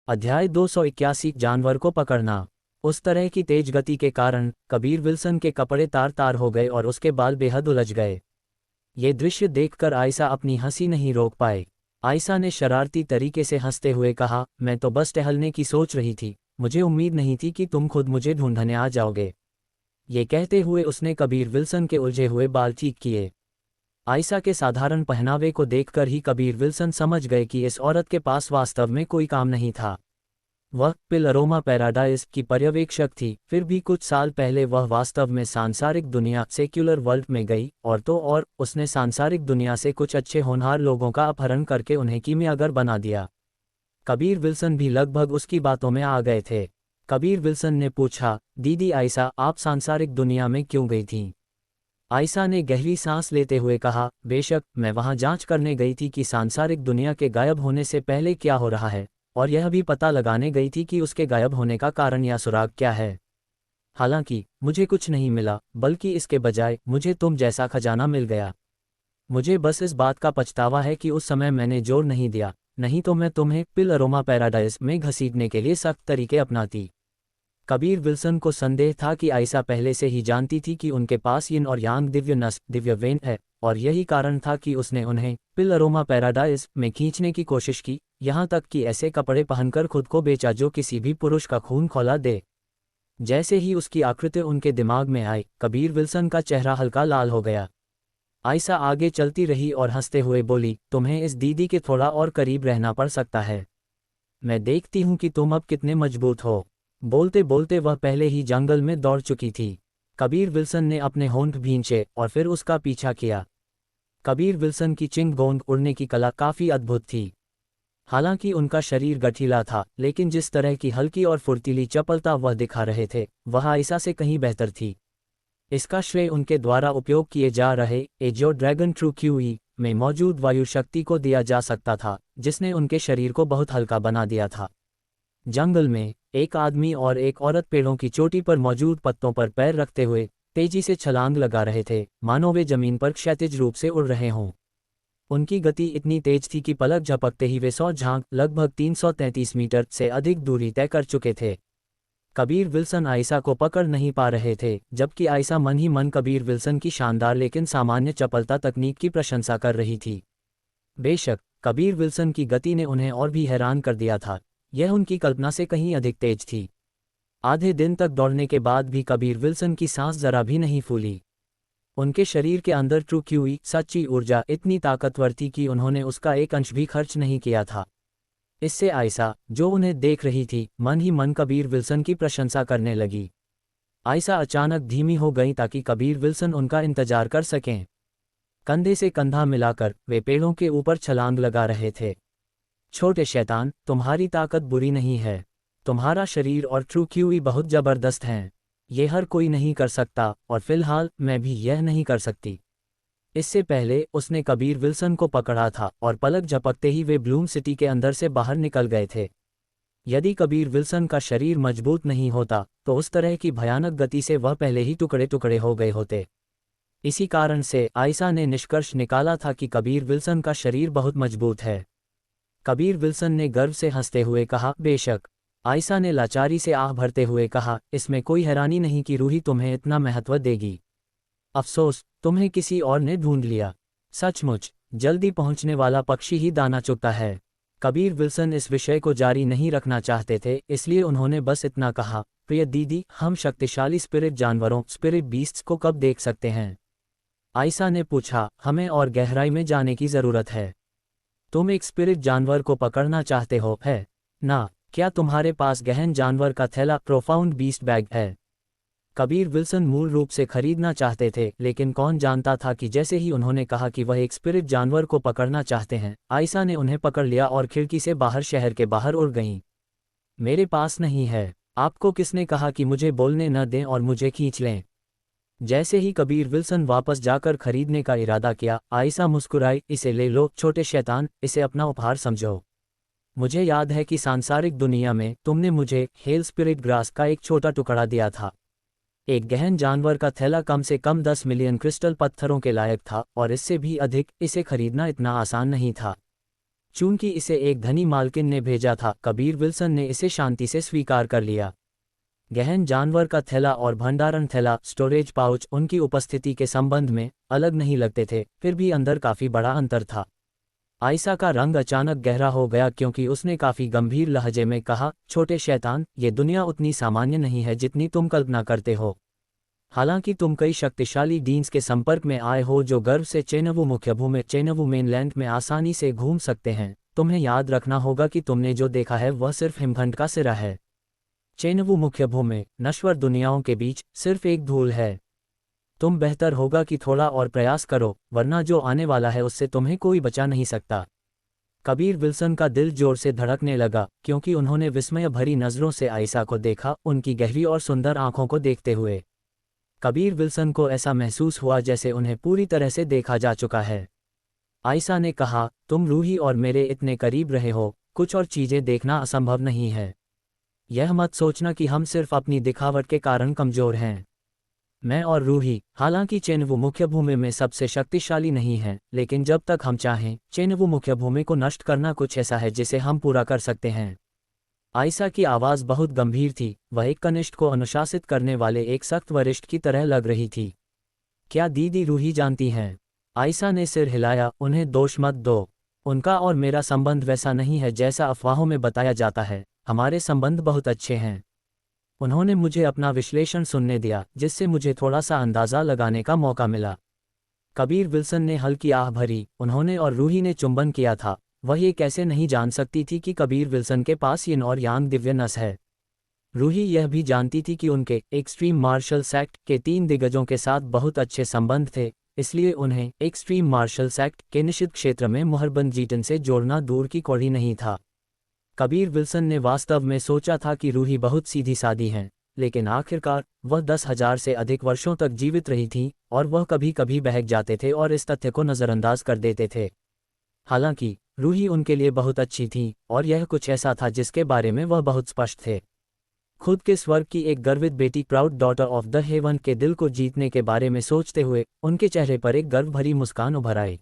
अध्याय 281 जानवर को पकड़ना। उस तरह की तेज गति के कारण कबीर विल्सन के कपड़े तार तार हो गए और उसके बाल बेहद उलझ गए। ये दृश्य देखकर आयशा अपनी हंसी नहीं रोक पाए। आयशा ने शरारती तरीके से हंसते हुए कहा, मैं तो बस टहलने की सोच रही थी, मुझे उम्मीद नहीं थी कि तुम खुद मुझे ढूंढने आ जाओगे। ये कहते हुए उसने कबीर विल्सन के उलझे हुए बाल ठीक किए। आयशा के साधारण पहनावे को देखकर ही कबीर विल्सन समझ गए कि इस औरत के पास वास्तव में कोई काम नहीं था। वह पिल अरोमा पैराडाइज की पर्यवेक्षक थी, फिर भी कुछ साल पहले वह वास्तव में सांसारिक दुनिया सेक्युलर वर्ल्ड में गई और तो और उसने सांसारिक दुनिया से कुछ अच्छे होनहार लोगों का अपहरण करके उन्हें कीमियागर बना दिया। कबीर विल्सन भी लगभग उसकी बातों में आ गए थे। कबीर विल्सन ने पूछा, दीदी आयशा, आप सांसारिक दुनिया में क्यों गई थीं? आयशा ने गहरी सांस लेते हुए कहा, बेशक, मैं वहां जांच करने गई थी कि सांसारिक दुनिया के गायब होने से पहले क्या हो रहा है, और यह भी पता लगाने गई थी कि उसके गायब होने का कारण या सुराग क्या है। हालांकि मुझे कुछ नहीं मिला, बल्कि इसके बजाय मुझे तुम जैसा खजाना मिल गया। मुझे बस इस बात का पछतावा है कि उस समय मैंने जोर नहीं दिया, नहीं तो मैं तुम्हें पिल अरोमा पैराडाइज में घसीटने के लिए सख्त तरीके अपनाती। कबीर विल्सन को संदेह था कि आयशा पहले से ही जानती थी कि उनके पास यिन और यांग दिव्य नस दिव्य वेन है, और यही कारण था कि उसने उन्हें पिल अरोमा पैराडाइज में खींचने की कोशिश की, यहाँ तक कि ऐसे कपड़े पहनकर खुद को बेचा जो किसी भी पुरुष का खून खौला दे। जैसे ही उसकी आकृति उनके दिमाग में आई, कबीर विल्सन का चेहरा हल्का लाल हो गया। आयशा आगे चलती रही और हंसते हुए बोली, तुम्हें इस दीदी के थोड़ा और करीब रहना पड़ सकता है। मैं देखती हूँ कि तुम अब कितने मजबूत हो। बोलते बोलते वह पहले ही जंगल में दौड़ चुकी थी। कबीर विल्सन ने अपने होंठ भींचे और फिर उसका पीछा किया। कबीर विल्सन की चिंग गोंग उड़ने की कला काफ़ी अद्भुत थी। हालांकि उनका शरीर गठीला था, लेकिन जिस तरह की हल्की और फुर्तीली चपलता वह दिखा रहे थे, वह आयशा से कहीं बेहतर थी। इसका श्रेय उनके द्वारा उपयोग किए जा रहे एजियो ड्रैगन ट्रू क्यूई में मौजूद वायु शक्ति को दिया जा सकता था, जिसने उनके शरीर को बहुत हल्का बना दिया था। जंगल में एक आदमी और एक औरत पेड़ों की चोटी पर मौजूद पत्तों पर पैर रखते हुए तेजी से छलांग लगा रहे थे, मानो वे जमीन पर क्षैतिज रूप से उड़ रहे हों। उनकी गति इतनी तेज थी कि पलक झपकते ही वे 100 झांक लगभग 333 मीटर से अधिक दूरी तय कर चुके थे। कबीर विल्सन आयशा को पकड़ नहीं पा रहे थे, जबकि आयशा मन ही मन कबीर विल्सन की शानदार लेकिन सामान्य चपलता तकनीक की प्रशंसा कर रही थी। बेशक, कबीर विल्सन की गति ने उन्हें और भी हैरान कर दिया था। यह उनकी कल्पना से कहीं अधिक तेज थी। आधे दिन तक दौड़ने के बाद भी कबीर विल्सन की सांस जरा भी नहीं फूली। उनके शरीर के अंदर ट्रू क्यूई सच्ची ऊर्जा इतनी ताकतवर थी कि उन्होंने उसका एक अंश भी खर्च नहीं किया था। इससे आयशा, जो उन्हें देख रही थी, मन ही मन कबीर विल्सन की प्रशंसा करने लगी। आयशा अचानक धीमी हो गई ताकि कबीर विल्सन उनका इंतजार कर सकें। कंधे से कंधा मिलाकर वे पेड़ों के ऊपर छलांग लगा रहे थे। छोटे शैतान, तुम्हारी ताकत बुरी नहीं है। तुम्हारा शरीर और ट्रू क्यूई बहुत जबरदस्त हैं। ये हर कोई नहीं कर सकता, और फिलहाल मैं भी यह नहीं कर सकती। इससे पहले उसने कबीर विल्सन को पकड़ा था और पलक झपकते ही वे ब्लूम सिटी के अंदर से बाहर निकल गए थे। यदि कबीर विल्सन का शरीर मजबूत नहीं होता तो उस तरह की भयानक गति से वह पहले ही टुकड़े टुकड़े हो गए होते। इसी कारण से आयशा ने निष्कर्ष निकाला था कि कबीर विल्सन का शरीर बहुत मजबूत है। कबीर विल्सन ने गर्व से हंसते हुए कहा, बेशक। आयशा ने लाचारी से आह भरते हुए कहा, इसमें कोई हैरानी नहीं कि रूही तुम्हें इतना महत्व देगी। अफसोस, तुम्हें किसी और ने ढूंढ लिया। सचमुच, जल्दी पहुंचने वाला पक्षी ही दाना चुगता है। कबीर विल्सन इस विषय को जारी नहीं रखना चाहते थे, इसलिए उन्होंने बस इतना कहा, प्रिय दीदी, हम शक्तिशाली स्पिरिट जानवरों स्पिरिट बीस्ट्स को कब देख सकते हैं? आयशा ने पूछा, हमें और गहराई में जाने की ज़रूरत है। तुम एक स्पिरिट जानवर को पकड़ना चाहते हो, है ना? क्या तुम्हारे पास गहन जानवर का थैला प्रोफाउंड बीस्ट बैग है? कबीर विल्सन मूल रूप से खरीदना चाहते थे, लेकिन कौन जानता था कि जैसे ही उन्होंने कहा कि वह एक स्पिरिट जानवर को पकड़ना चाहते हैं, आयशा ने उन्हें पकड़ लिया और खिड़की से बाहर शहर के बाहर उड़ गईं। मेरे पास नहीं है। आपको किसने कहा कि मुझे बोलने न दें और मुझे खींच लें? जैसे ही कबीर विल्सन वापस जाकर खरीदने का इरादा किया, आयशा मुस्कुराई, इसे ले लो छोटे शैतान, इसे अपना उपहार समझो। मुझे याद है कि सांसारिक दुनिया में तुमने मुझे हेल स्पिरिट ग्रास का एक छोटा टुकड़ा दिया था। एक गहन जानवर का थैला कम से कम 10 मिलियन क्रिस्टल पत्थरों के लायक था, और इससे भी अधिक। इसे खरीदना इतना आसान नहीं था। चूंकि इसे एक धनी मालकिन ने भेजा था, कबीर विल्सन ने इसे शांति से स्वीकार कर लिया। गहन जानवर का थैला और भंडारण थैला स्टोरेज पाउच उनकी उपस्थिति के संबंध में अलग नहीं लगते थे, फिर भी अंदर काफ़ी बड़ा अंतर था। आयशा का रंग अचानक गहरा हो गया क्योंकि उसने काफ़ी गंभीर लहजे में कहा, छोटे शैतान, ये दुनिया उतनी सामान्य नहीं है जितनी तुम कल्पना करते हो। हालांकि तुम कई शक्तिशाली डीन्स के संपर्क में आए हो जो गर्व से चेनवू मुख्यभूमि चेनवू मेनलैंड में आसानी से घूम सकते हैं, तुम्हें याद रखना होगा कि तुमने जो देखा है वह सिर्फ हिमखंड का सिरा है। चेनवू मुख्यभूमि नश्वर दुनियाओं के बीच सिर्फ एक धूल है। तुम बेहतर होगा कि थोड़ा और प्रयास करो, वरना जो आने वाला है उससे तुम्हें कोई बचा नहीं सकता। कबीर विल्सन का दिल जोर से धड़कने लगा क्योंकि उन्होंने विस्मय भरी नज़रों से आयशा को देखा, उनकी गहरी और सुंदर आंखों को देखते हुए। कबीर विल्सन को ऐसा महसूस हुआ जैसे उन्हें पूरी तरह से देखा जा चुका है। आयशा ने कहा, तुम रूही और मेरे इतने करीब रहे हो, कुछ और चीज़ें देखना असंभव नहीं है। यह मत सोचना कि हम सिर्फ अपनी दिखावट के कारण कमज़ोर हैं। मैं और रूही, हालांकि चेनवू मुख्यभूमि में सबसे शक्तिशाली नहीं हैं, लेकिन जब तक हम चाहें, चेनवू मुख्यभूमि को नष्ट करना कुछ ऐसा है जिसे हम पूरा कर सकते हैं। आयशा की आवाज़ बहुत गंभीर थी, वह एक कनिष्ठ को अनुशासित करने वाले एक सख्त वरिष्ठ की तरह लग रही थी। क्या दीदी रूही जानती हैं? आयशा ने सिर हिलाया, उन्हें दोष मत दो। उनका और मेरा संबंध वैसा नहीं है जैसा अफवाहों में बताया जाता है, हमारे संबंध बहुत अच्छे हैं। उन्होंने मुझे अपना विश्लेषण सुनने दिया, जिससे मुझे थोड़ा सा अंदाज़ा लगाने का मौका मिला। कबीर विल्सन ने हल्की आह भरी, उन्होंने और रूही ने चुंबन किया था। वह ये कैसे नहीं जान सकती थी कि कबीर विल्सन के पास यिन और यांग दिव्य नस है। रूही यह भी जानती थी कि उनके एक्सट्रीम मार्शल एक्ट के 3 दिग्गजों के साथ बहुत अच्छे संबंध थे, इसलिए उन्हें एक्सट्रीम मार्शल एक्ट के निषिद्ध क्षेत्र में मुहरबन जीटन से जोड़ना दूर की कौड़ी नहीं था। कबीर विल्सन ने वास्तव में सोचा था कि रूही बहुत सीधी सादी हैं, लेकिन आखिरकार वह 10,000 से अधिक वर्षों तक जीवित रही थी और वह कभी कभी बहक जाते थे और इस तथ्य को नज़रअंदाज कर देते थे। हालांकि रूही उनके लिए बहुत अच्छी थी और यह कुछ ऐसा था जिसके बारे में वह बहुत स्पष्ट थे। खुद के स्वर्ग की एक गर्वित बेटी, proud daughter of the haven के दिल को जीतने के बारे में सोचते हुए उनके चेहरे पर एक गर्व भरी मुस्कान उभर आई।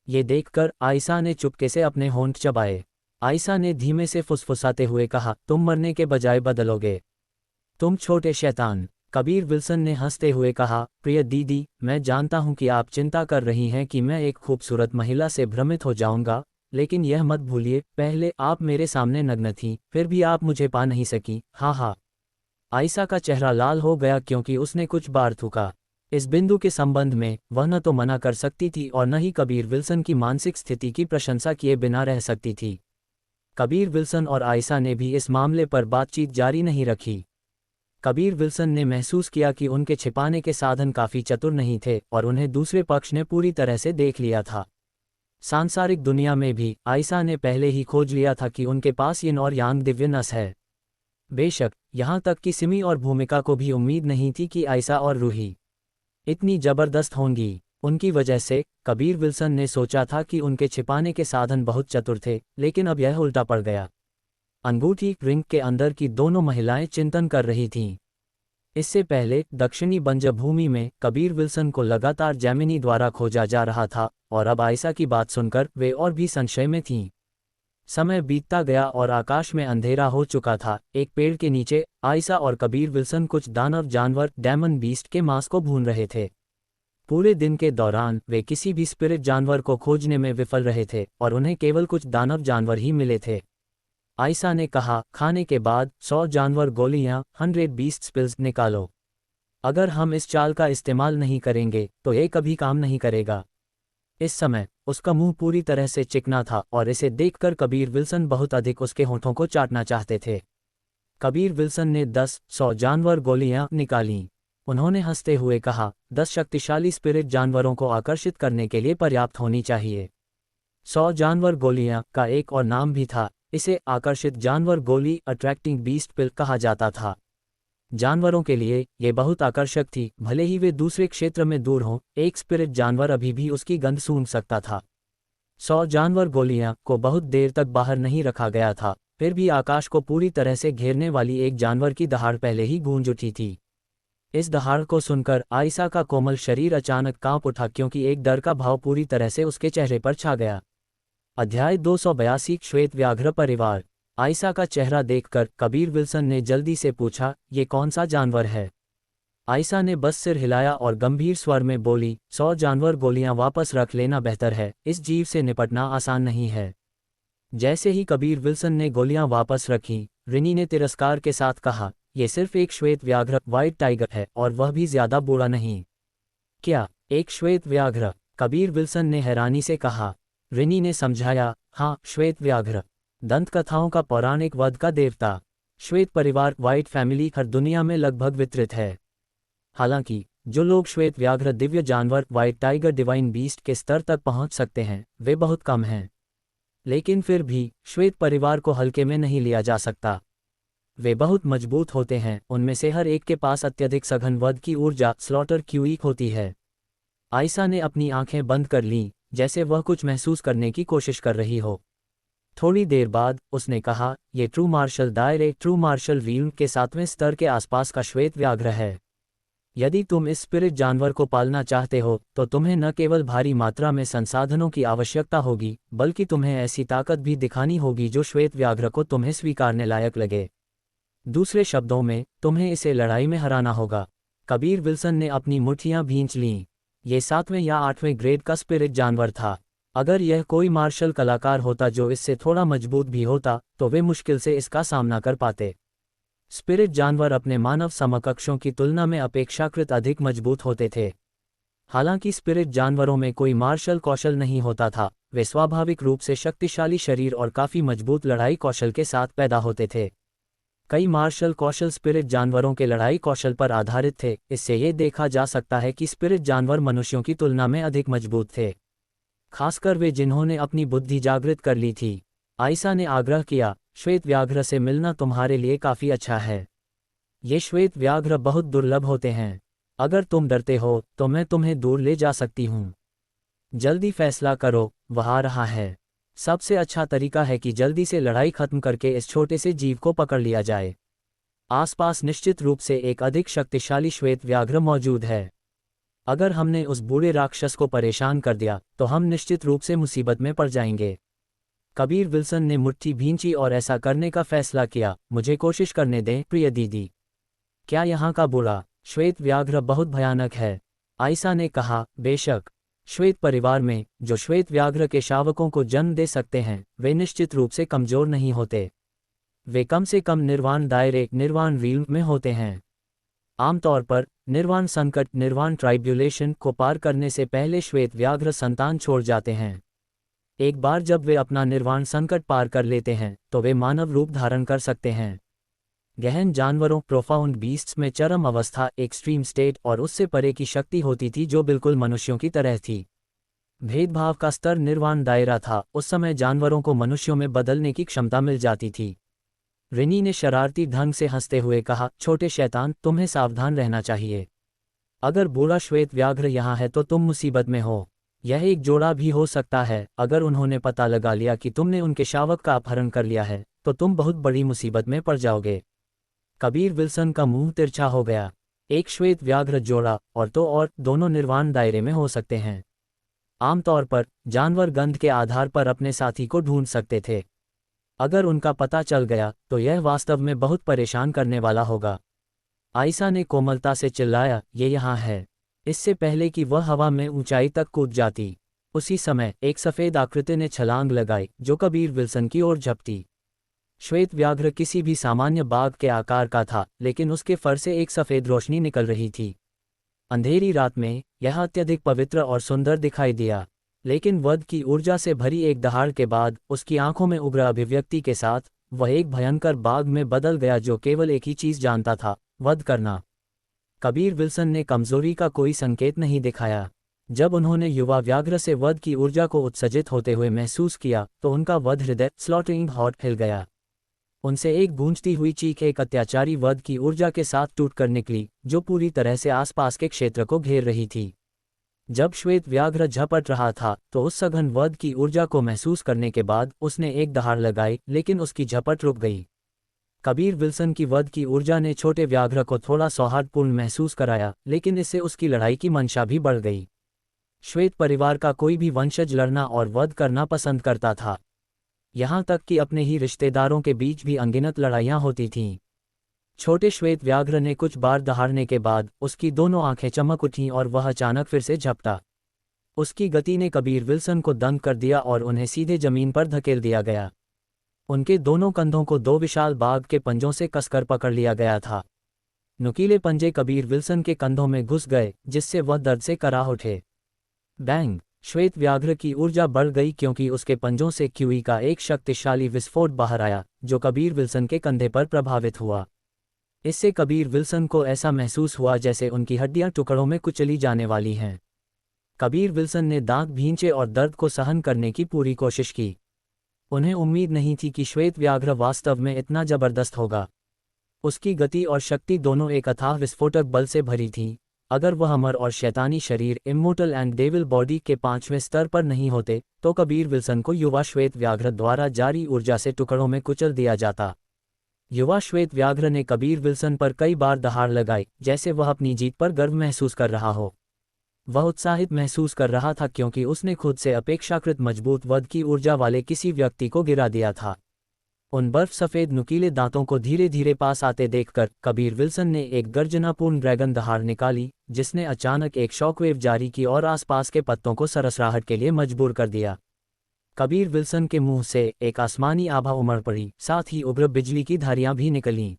ये देखकर आयशा ने चुपके से अपने होंठ चबाए। आयशा ने धीमे से फुसफुसाते हुए कहा, तुम मरने के बजाय बदलोगे, तुम छोटे शैतान। कबीर विल्सन ने हंसते हुए कहा, प्रिय दीदी, मैं जानता हूं कि आप चिंता कर रही हैं कि मैं एक खूबसूरत महिला से भ्रमित हो जाऊंगा, लेकिन यह मत भूलिए, पहले आप मेरे सामने नग्न थीं, फिर भी आप मुझे पा नहीं सकी। हाँ हाँ। आयशा का चेहरा लाल हो गया क्योंकि उसने कुछ बार थूका। इस बिंदु के संबंध में वह न तो मना कर सकती थी और न ही कबीर विल्सन की मानसिक स्थिति की प्रशंसा किए बिना रह सकती थी। कबीर विल्सन और आयशा ने भी इस मामले पर बातचीत जारी नहीं रखी। कबीर विल्सन ने महसूस किया कि उनके छिपाने के साधन काफ़ी चतुर नहीं थे और उन्हें दूसरे पक्ष ने पूरी तरह से देख लिया था। सांसारिक दुनिया में भी आयशा ने पहले ही खोज लिया था कि उनके पास यिन और यांग दिव्य नस है। बेशक यहाँ तक कि सिमी और भूमिका को भी उम्मीद नहीं थी कि आयशा और रूही इतनी जबरदस्त होंगी। उनकी वजह से कबीर विल्सन ने सोचा था कि उनके छिपाने के साधन बहुत चतुर थे, लेकिन अब यह उल्टा पड़ गया। अंगूठी रिंग के अंदर की दोनों महिलाएं चिंतन कर रही थीं। इससे पहले दक्षिणी बंजभूमि में कबीर विल्सन को लगातार जेमिनी द्वारा खोजा जा रहा था और अब आयशा की बात सुनकर वे और भी संशय में थीं। समय बीतता गया और आकाश में अंधेरा हो चुका था। एक पेड़ के नीचे आयशा और कबीर विल्सन कुछ दानव जानवर डेमन बीस्ट के मांस को भून रहे थे। पूरे दिन के दौरान वे किसी भी स्पिरिट जानवर को खोजने में विफल रहे थे और उन्हें केवल कुछ दानव जानवर ही मिले थे। आयशा ने कहा, खाने के बाद 100 जानवर गोलियां 100 बीस्ट स्पिल्स निकालो। अगर हम इस चाल का इस्तेमाल नहीं करेंगे तो ये कभी काम नहीं करेगा। इस समय उसका मुंह पूरी तरह से चिकना था और इसे देखकर कबीर विल्सन बहुत अधिक उसके होठों को चाटना चाहते थे। कबीर विल्सन ने 10-100 जानवर गोलियां निकालीं। उन्होंने हंसते हुए कहा, 10 शक्तिशाली स्पिरिट जानवरों को आकर्षित करने के लिए पर्याप्त होनी चाहिए। 100 जानवर गोलियां का एक और नाम भी था, इसे आकर्षित जानवर गोली अट्रैक्टिंग बीस्ट पिल कहा जाता था। जानवरों के लिए ये बहुत आकर्षक थी, भले ही वे दूसरे क्षेत्र में दूर हों, एक स्पिरिट जानवर अभी भी उसकी गंध सूंघ सकता था। 100 जानवर गोलियां को बहुत देर तक बाहर नहीं रखा गया था, फिर भी आकाश को पूरी तरह से घेरने वाली एक जानवर की दहाड़ पहले ही गूंज उठी थी। इस दहाड़ को सुनकर आयशा का कोमल शरीर अचानक कांप उठा क्योंकि एक डर का भाव पूरी तरह से उसके चेहरे पर छा गया। अध्याय 282 श्वेत व्याघ्र परिवार। आयशा का चेहरा देखकर कबीर विल्सन ने जल्दी से पूछा, ये कौन सा जानवर है? आयशा ने बस सिर हिलाया और गंभीर स्वर में बोली, 100 जानवर गोलियां वापस रख लेना बेहतर है, इस जीव से निपटना आसान नहीं है। जैसे ही कबीर विल्सन ने गोलियां वापस रखीं, रिनी ने तिरस्कार के साथ कहा, यह सिर्फ एक श्वेत व्याघ्र व्हाइट टाइगर है और वह भी ज्यादा बूढ़ा नहीं। क्या, एक श्वेत व्याघ्र? कबीर विल्सन ने हैरानी से कहा। रिनी ने समझाया, हाँ, श्वेत व्याघ्र, दंतकथाओं का पौराणिक वध का देवता। श्वेत परिवार व्हाइट फैमिली हर दुनिया में लगभग वितरित है। हालांकि जो लोग श्वेत व्याघ्र दिव्य जानवर व्हाइट टाइगर डिवाइन बीस्ट के स्तर तक पहुंच सकते हैं, वे बहुत कम हैं। लेकिन फिर भी श्वेत परिवार को हल्के में नहीं लिया जा सकता। वे बहुत मजबूत होते हैं, उनमें से हर एक के पास अत्यधिक सघन वध की ऊर्जा स्लॉटर क्यूइक होती है। आयशा ने अपनी आंखें बंद कर लीं, जैसे वह कुछ महसूस करने की कोशिश कर रही हो। थोड़ी देर बाद उसने कहा, ये ट्रू मार्शल दायरे ट्रू मार्शल रील्म के 7वें स्तर के आसपास का श्वेत व्याघ्र है। यदि तुम इस स्पिरिट जानवर को पालना चाहते हो तो तुम्हें न केवल भारी मात्रा में संसाधनों की आवश्यकता होगी, बल्कि तुम्हें ऐसी ताकत भी दिखानी होगी जो श्वेत व्याघ्र को तुम्हें स्वीकारने लायक लगे। दूसरे शब्दों में, तुम्हें इसे लड़ाई में हराना होगा। कबीर विल्सन ने अपनी मुट्ठियां भींच लीं। ये 7वें या 8वें ग्रेड का स्पिरिट जानवर था। अगर यह कोई मार्शल कलाकार होता जो इससे थोड़ा मजबूत भी होता, तो वे मुश्किल से इसका सामना कर पाते। स्पिरिट जानवर अपने मानव समकक्षों की तुलना में अपेक्षाकृत अधिक मजबूत होते थे। हालांकि स्पिरिट जानवरों में कोई मार्शल कौशल नहीं होता था, वे स्वाभाविक रूप से शक्तिशाली शरीर और काफ़ी मजबूत लड़ाई कौशल के साथ पैदा होते थे। कई मार्शल कौशल स्पिरिट जानवरों के लड़ाई कौशल पर आधारित थे। इससे ये देखा जा सकता है कि स्पिरिट जानवर मनुष्यों की तुलना में अधिक मजबूत थे, खासकर वे जिन्होंने अपनी बुद्धि जागृत कर ली थी। आयशा ने आग्रह किया, श्वेत व्याघ्र से मिलना तुम्हारे लिए काफ़ी अच्छा है। ये श्वेत व्याघ्र बहुत दुर्लभ होते हैं। अगर तुम डरते हो तो मैं तुम्हें दूर ले जा सकती हूँ। जल्दी फैसला करो, वह आ रहा है। सबसे अच्छा तरीका है कि जल्दी से लड़ाई खत्म करके इस छोटे से जीव को पकड़ लिया जाए। आसपास निश्चित रूप से एक अधिक शक्तिशाली श्वेत व्याघ्र मौजूद है। अगर हमने उस बूढ़े राक्षस को परेशान कर दिया तो हम निश्चित रूप से मुसीबत में पड़ जाएंगे। कबीर विल्सन ने मुट्ठी भींची और ऐसा करने का फैसला किया। मुझे कोशिश करने दें, प्रिय दीदी। क्या यहाँ का बूढ़ा श्वेत व्याघ्र बहुत भयानक है? आयशा ने कहा, बेशक। श्वेत परिवार में जो श्वेत व्याघ्र के शावकों को जन्म दे सकते हैं, वे निश्चित रूप से कमजोर नहीं होते। वे कम से कम निर्वाण दायरे निर्वाण रील्म में होते हैं। आमतौर पर निर्वाण संकट निर्वाण ट्राइब्यूलेशन को पार करने से पहले श्वेत व्याघ्र संतान छोड़ जाते हैं। एक बार जब वे अपना निर्वाण संकट पार कर लेते हैं तो वे मानव रूप धारण कर सकते हैं। गहन जानवरों प्रोफाउंड बीस्ट्स में चरम अवस्था एक्सट्रीम स्टेट और उससे परे की शक्ति होती थी जो बिल्कुल मनुष्यों की तरह थी। भेदभाव का स्तर निर्वाण दायरा था। उस समय जानवरों को मनुष्यों में बदलने की क्षमता मिल जाती थी। रिनी ने शरारती ढंग से हंसते हुए कहा, छोटे शैतान, तुम्हें सावधान रहना चाहिए। अगर बूढ़ा श्वेत व्याघ्र यहाँ है तो तुम मुसीबत में हो। यह एक जोड़ा भी हो सकता है। अगर उन्होंने पता लगा लिया कि तुमने उनके शावक का अपहरण कर लिया है तो तुम बहुत बड़ी मुसीबत में पड़ जाओगे। कबीर विल्सन का मुंह तिरछा हो गया। एक श्वेत व्याघ्र जोड़ा और दोनों निर्वाण दायरे में हो सकते हैं। आमतौर पर जानवर गंध के आधार पर अपने साथी को ढूंढ सकते थे। अगर उनका पता चल गया तो यह वास्तव में बहुत परेशान करने वाला होगा। आयशा ने कोमलता से चिल्लाया, ये यहाँ है। इससे पहले कि वह हवा में ऊंचाई तक कूद जाती, उसी समय एक सफ़ेद आकृति ने छलांग लगाई जो कबीर विल्सन की ओर झपटी। श्वेत व्याघ्र किसी भी सामान्य बाघ के आकार का था, लेकिन उसके फर से एक सफ़ेद रोशनी निकल रही थी। अंधेरी रात में यह अत्यधिक पवित्र और सुंदर दिखाई दिया, लेकिन वध की ऊर्जा से भरी एक दहाड़ के बाद उसकी आंखों में उग्र अभिव्यक्ति के साथ वह एक भयंकर बाघ में बदल गया जो केवल एक ही चीज़ जानता था, वध करना। कबीर विल्सन ने कमजोरी का कोई संकेत नहीं दिखाया। जब उन्होंने युवा व्याघ्र से वध की ऊर्जा को उत्सर्जित होते हुए महसूस किया तो उनका वध हृदय स्लॉटरिंग हॉट हिल गया। उनसे एक गूंजती हुई चीख एक अत्याचारी वध की ऊर्जा के साथ टूटकर निकली जो पूरी तरह से आसपास के क्षेत्र को घेर रही थी। जब श्वेत व्याघ्र झपट रहा था तो उस सघन वध की ऊर्जा को महसूस करने के बाद उसने एक दहाड़ लगाई, लेकिन उसकी झपट रुक गई। कबीर विल्सन की वध की ऊर्जा ने छोटे व्याघ्र को थोड़ा सौहार्दपूर्ण महसूस कराया, लेकिन इससे उसकी लड़ाई की मंशा भी बढ़ गई। श्वेत परिवार का कोई भी वंशज लड़ना और वध करना पसंद करता था। यहाँ तक कि अपने ही रिश्तेदारों के बीच भी अनगिनत लड़ाइयाँ होती थीं। छोटे श्वेत व्याघ्र ने कुछ बार दहाड़ने के बाद उसकी दोनों आंखें चमक उठीं और वह अचानक फिर से झपटा। उसकी गति ने कबीर विल्सन को दंग कर दिया और उन्हें सीधे जमीन पर धकेल दिया गया। उनके दोनों कंधों को दो विशाल बाघ के पंजों से कसकर पकड़ लिया गया था। नुकीले पंजे कबीर विल्सन के कंधों में घुस गए, जिससे वह दर्द से कराह उठे। बैंग! श्वेत व्याघ्र की ऊर्जा बढ़ गई क्योंकि उसके पंजों से क्यूई का एक शक्तिशाली विस्फोट बाहर आया, जो कबीर विल्सन के कंधे पर प्रभावित हुआ। इससे कबीर विल्सन को ऐसा महसूस हुआ जैसे उनकी हड्डियां टुकड़ों में कुचली जाने वाली हैं। कबीर विल्सन ने दांत भींचे और दर्द को सहन करने की पूरी कोशिश की। उन्हें उम्मीद नहीं थी कि श्वेत व्याघ्र वास्तव में इतना जबरदस्त होगा। उसकी गति और शक्ति दोनों एक अथाह विस्फोटक बल से भरी थीं। अगर वह अमर और शैतानी शरीर इमोर्टल एंड डेविल बॉडी के 5वें स्तर पर नहीं होते, तो कबीर विल्सन को युवा श्वेत व्याघ्र द्वारा जारी ऊर्जा से टुकड़ों में कुचल दिया जाता। युवा श्वेत व्याघ्र ने कबीर विल्सन पर कई बार दहाड़ लगाई, जैसे वह अपनी जीत पर गर्व महसूस कर रहा हो। वह उत्साहित महसूस कर रहा था क्योंकि उसने खुद से अपेक्षाकृत मजबूत वध की ऊर्जा वाले किसी व्यक्ति को गिरा दिया था। उन बर्फ सफ़ेद नुकीले दांतों को धीरे धीरे पास आते देखकर कबीर विल्सन ने एक गर्जनापूर्ण ड्रैगन दहाड़ निकाली, जिसने अचानक एक शॉकवेव जारी की और आसपास के पत्तों को सरसराहट के लिए मजबूर कर दिया। कबीर विल्सन के मुंह से एक आसमानी आभा उमड़ पड़ी, साथ ही उग्र बिजली की धारियां भी निकलीं।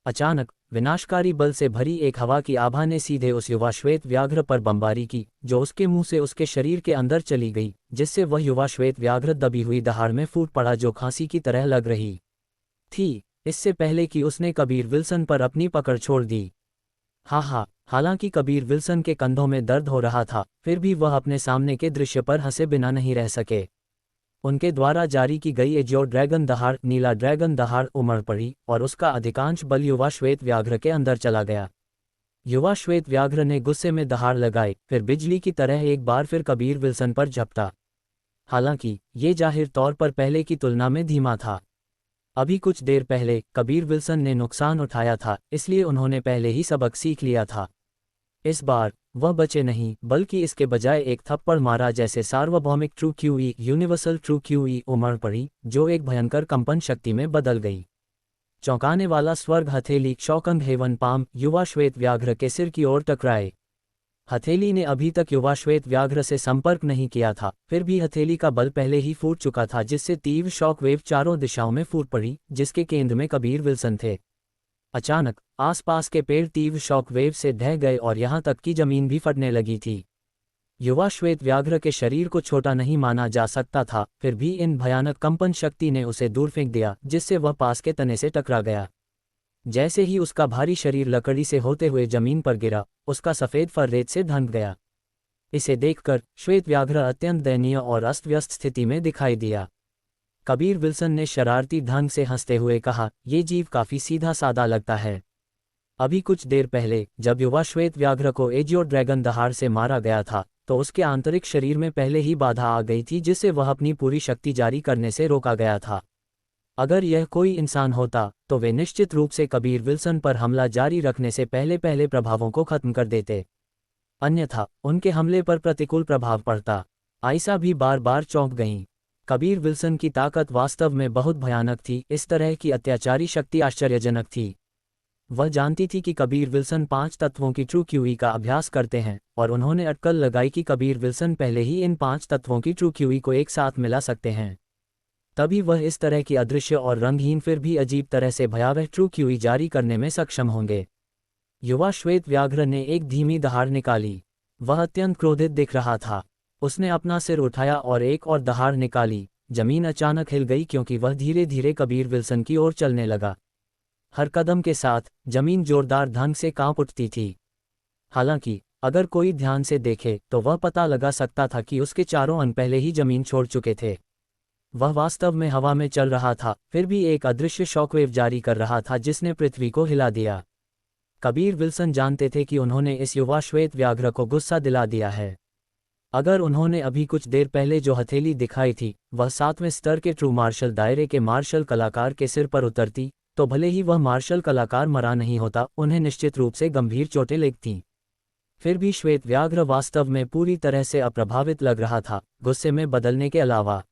अचानक विनाशकारी बल से भरी एक हवा की आभा ने सीधे उस युवा श्वेत व्याघ्र पर बमबारी की, जो उसके मुंह से उसके शरीर के अंदर चली गई, जिससे वह युवा श्वेत व्याघ्र दबी हुई दहाड़ में फूट पड़ा जो खांसी की तरह लग रही थी, इससे पहले कि उसने कबीर विल्सन पर अपनी पकड़ छोड़ दी। हालांकि कबीर विल्सन के कंधों में दर्द हो रहा था, फिर भी वह अपने सामने के दृश्य पर हंसे बिना नहीं रह सके। उनके द्वारा जारी की गई एजियो ड्रैगन दहाड़, नीला ड्रैगन दहाड़, उमड़ पड़ी और उसका अधिकांश बल युवा श्वेत व्याघ्र के अंदर चला गया। युवा श्वेत व्याघ्र ने गुस्से में दहाड़ लगाई, फिर बिजली की तरह एक बार फिर कबीर विल्सन पर झपटा। हालांकि ये जाहिर तौर पर पहले की तुलना में धीमा था। अभी कुछ देर पहले कबीर विल्सन ने नुकसान उठाया था, इसलिए उन्होंने पहले ही सबक सीख लिया था। इस बार वह बचे नहीं, बल्कि इसके बजाय एक थप्पड़ मारा जैसे सार्वभौमिक true QE, universal true QE उमड़ पड़ी, जो एक भयंकर कंपन शक्ति में बदल गई। चौंकाने वाला स्वर्ग हथेली शॉकंग हेवन पाम युवा श्वेत व्याघ्र के सिर की ओर टकराए। हथेली ने अभी तक युवा श्वेत व्याघ्र से संपर्क नहीं किया था, फिर भी हथेली का बल पहले ही फूट चुका था, जिससे तीव्र शॉक वेव चारों दिशाओं में फूट पड़ी, जिसके केंद्र में कबीर विल्सन थे। अचानक आसपास के पेड़ तीव्र शॉक वेव से ढह गए और यहाँ तक कि जमीन भी फटने लगी थी। युवा श्वेत व्याघ्र के शरीर को छोटा नहीं माना जा सकता था, फिर भी इन भयानक कंपन शक्ति ने उसे दूर फेंक दिया, जिससे वह पास के तने से टकरा गया। जैसे ही उसका भारी शरीर लकड़ी से होते हुए जमीन पर गिरा, उसका सफ़ेद फर रेत से ढंक गया। इसे देखकर श्वेत व्याघ्र अत्यंत दयनीय और अस्त व्यस्त स्थिति में दिखाई दिया। कबीर विल्सन ने शरारती ढंग से हंसते हुए कहा, ये जीव काफ़ी सीधा सादा लगता है। अभी कुछ देर पहले जब युवा श्वेत व्याघ्र को एजियो ड्रैगन दहाड़ से मारा गया था, तो उसके आंतरिक शरीर में पहले ही बाधा आ गई थी, जिससे वह अपनी पूरी शक्ति जारी करने से रोका गया था। अगर यह कोई इंसान होता तो वे निश्चित रूप से कबीर विल्सन पर हमला जारी रखने से पहले पहले प्रभावों को खत्म कर देते, अन्यथा उनके हमले पर प्रतिकूल प्रभाव पड़ता। आयशा भी बार बार चौंक गईं। कबीर विल्सन की ताकत वास्तव में बहुत भयानक थी, इस तरह की अत्याचारी शक्ति आश्चर्यजनक थी। वह जानती थी कि कबीर विल्सन 5 तत्वों की ट्रू क्यूई का अभ्यास करते हैं, और उन्होंने अटकल लगाई कि कबीर विल्सन पहले ही इन 5 तत्वों की ट्रू क्यूई को एक साथ मिला सकते हैं। तभी वह इस तरह की अदृश्य और रंगहीन फिर भी अजीब तरह से भयावह ट्रू क्यूई जारी करने में सक्षम होंगे। युवा श्वेत व्याघ्र ने एक धीमी दहाड़ निकाली। वह अत्यंत क्रोधित दिख रहा था। उसने अपना सिर उठाया और एक और दहाड़ निकाली। जमीन अचानक हिल गई क्योंकि वह धीरे धीरे कबीर विल्सन की ओर चलने लगा। हर कदम के साथ जमीन जोरदार ढंग से कांप उठती थी। हालांकि अगर कोई ध्यान से देखे तो वह पता लगा सकता था कि उसके चारों अंग पहले ही जमीन छोड़ चुके थे। वह वास्तव में हवा में चल रहा था, फिर भी एक अदृश्य शॉकवेव जारी कर रहा था जिसने पृथ्वी को हिला दिया। कबीर विल्सन जानते थे कि उन्होंने इस युवा श्वेत व्याघ्र को गुस्सा दिला दिया है। अगर उन्होंने अभी कुछ देर पहले जो हथेली दिखाई थी वह 7वें स्तर के ट्रू मार्शल दायरे के मार्शल कलाकार के सिर पर उतरती, तो भले ही वह मार्शल कलाकार मरा नहीं होता, उन्हें निश्चित रूप से गंभीर चोटें लगतीं। फिर भी श्वेत व्याघ्र वास्तव में पूरी तरह से अप्रभावित लग रहा था, गुस्से में बदलने के अलावा।